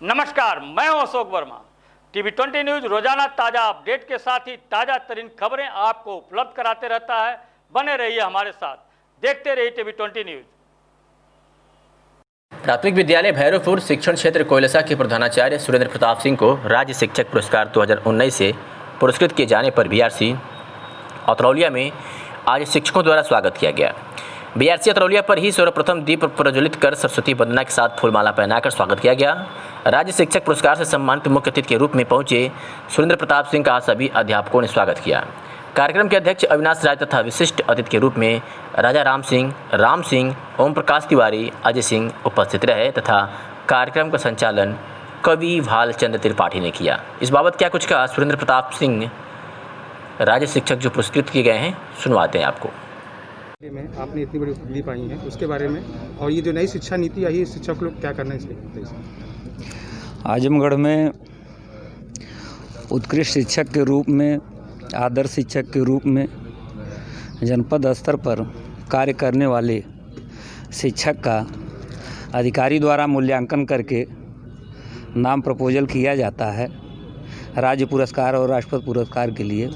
नमस्कार, मैं हूं अशोक वर्मा। टीवी 20 न्यूज रोजाना ताजा अपडेट के साथ ही ताजा तरीन खबरें आपको उपलब्ध कराते रहता है। बने रहिए हमारे साथ, देखते रहिए टीवी 20 न्यूज। प्राथमिक विद्यालय भैरवपुर शिक्षण क्षेत्र कोयलसा के प्रधानाचार्य सुरेंद्र प्रताप सिंह को राज्य शिक्षक पुरस्कार 2019 से पुरस्कृत किए जाने पर बीआरसी अतरौलिया में आज शिक्षकों द्वारा स्वागत किया गया। बीआरसी अतरौलिया पर ही सर्वप्रथम दीप प्रज्वलित कर सरस्वती वंदना के साथ फूलमाला पहनाकर स्वागत किया गया। राज्य शिक्षक पुरस्कार से सम्मानित मुख्य अतिथि के रूप में पहुंचे सुरेंद्र प्रताप सिंह का सभी अध्यापकों ने स्वागत किया। कार्यक्रम के अध्यक्ष अविनाश राय तथा विशिष्ट अतिथि के रूप में राजा राम सिंह, ओम प्रकाश तिवारी, अजय सिंह उपस्थित रहे तथा कार्यक्रम का संचालन कवि भालचंद्र त्रिपाठी ने किया। इस बाबत क्या कुछ कहा सुरेंद्र प्रताप सिंह, राज्य शिक्षक जो पुरस्कृत किए गए हैं, सुनवाते हैं आपको। में आपने इतनी बड़ी उपलब्धि पाई है उसके बारे में, और ये जो नई शिक्षा नीति आई है शिक्षक लोग क्या करना चाहिए? आजमगढ़ में उत्कृष्ट शिक्षक के रूप में, आदर्श शिक्षक के रूप में जनपद स्तर पर कार्य करने वाले शिक्षक का अधिकारी द्वारा मूल्यांकन करके नाम प्रपोजल किया जाता है राज्य पुरस्कार और राष्ट्रपति पुरस्कार के लिए।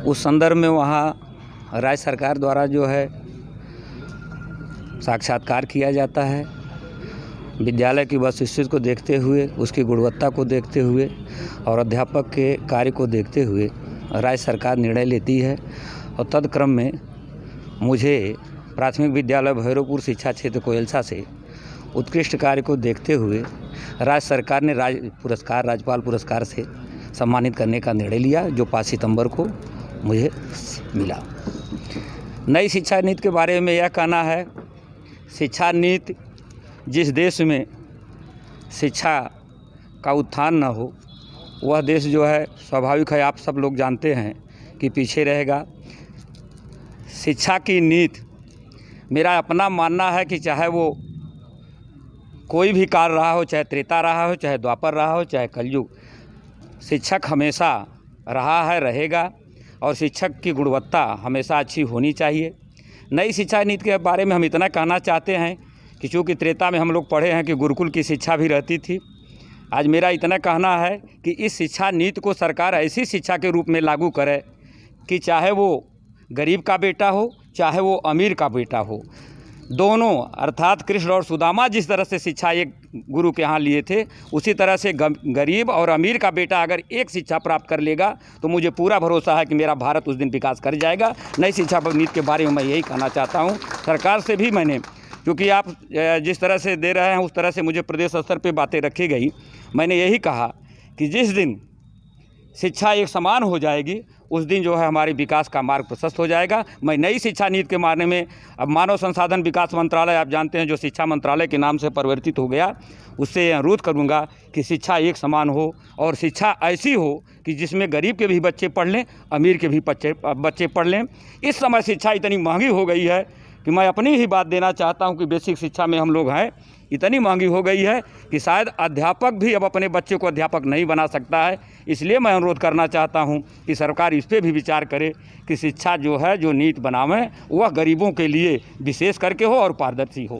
उस संदर्भ में वहाँ राज्य सरकार द्वारा जो है साक्षात्कार किया जाता है। विद्यालय की वस्तुस्थिति को देखते हुए, उसकी गुणवत्ता को देखते हुए और अध्यापक के कार्य को देखते हुए राज्य सरकार निर्णय लेती है। और तत्क्रम में मुझे प्राथमिक विद्यालय भैरवपुर शिक्षा क्षेत्र कोयलसा से उत्कृष्ट कार्य को देखते हुए राज्य सरकार ने राज्यपाल पुरस्कार से सम्मानित करने का निर्णय लिया, जो 5 सितंबर को मुझे मिला। नई शिक्षा नीति के बारे में यह कहना है, शिक्षा नीति जिस देश में शिक्षा का उत्थान न हो, वह देश जो है स्वाभाविक है, आप सब लोग जानते हैं कि पीछे रहेगा। शिक्षा की नीति, मेरा अपना मानना है कि चाहे वो कोई भी काल रहा हो, चाहे त्रेता रहा हो, चाहे द्वापर रहा हो, चाहे कलयुग, शिक्षक हमेशा रहा है, रहेगा और शिक्षक की गुणवत्ता हमेशा अच्छी होनी चाहिए। नई शिक्षा नीति के बारे में हम इतना कहना चाहते हैं कि चूँकि त्रेता में हम लोग पढ़े हैं कि गुरुकुल की शिक्षा भी रहती थी। आज मेरा इतना कहना है कि इस शिक्षा नीति को सरकार ऐसी शिक्षा के रूप में लागू करे कि चाहे वो गरीब का बेटा हो, चाहे वो अमीर का बेटा हो, दोनों अर्थात कृष्ण और सुदामा जिस तरह से शिक्षा एक गुरु के यहाँ लिए थे, उसी तरह से गरीब और अमीर का बेटा अगर एक शिक्षा प्राप्त कर लेगा तो मुझे पूरा भरोसा है कि मेरा भारत उस दिन विकास कर जाएगा। नई शिक्षा नीति के बारे में मैं यही कहना चाहता हूँ। सरकार से भी मैंने, क्योंकि आप जिस तरह से दे रहे हैं उस तरह से मुझे प्रदेश स्तर पर बातें रखी गई, मैंने यही कहा कि जिस दिन शिक्षा एक समान हो जाएगी उस दिन जो है हमारे विकास का मार्ग प्रशस्त हो जाएगा। मैं नई शिक्षा नीति के बारे में, अब मानव संसाधन विकास मंत्रालय आप जानते हैं जो शिक्षा मंत्रालय के नाम से परिवर्तित हो गया, उससे अनुरोध करूंगा कि शिक्षा एक समान हो और शिक्षा ऐसी हो कि जिसमें गरीब के भी बच्चे पढ़ लें, अमीर के भी बच्चे पढ़ लें। इस समय शिक्षा इतनी महंगी हो गई है कि मैं अपनी ही बात देना चाहता हूं कि बेसिक शिक्षा में हम लोग हैं, इतनी महंगी हो गई है कि शायद अध्यापक भी अब अपने बच्चे को अध्यापक नहीं बना सकता है। इसलिए मैं अनुरोध करना चाहता हूं कि सरकार इस पर भी विचार करे कि शिक्षा जो है, जो नीति बनावे, वह गरीबों के लिए विशेष करके हो और पारदर्शी हो।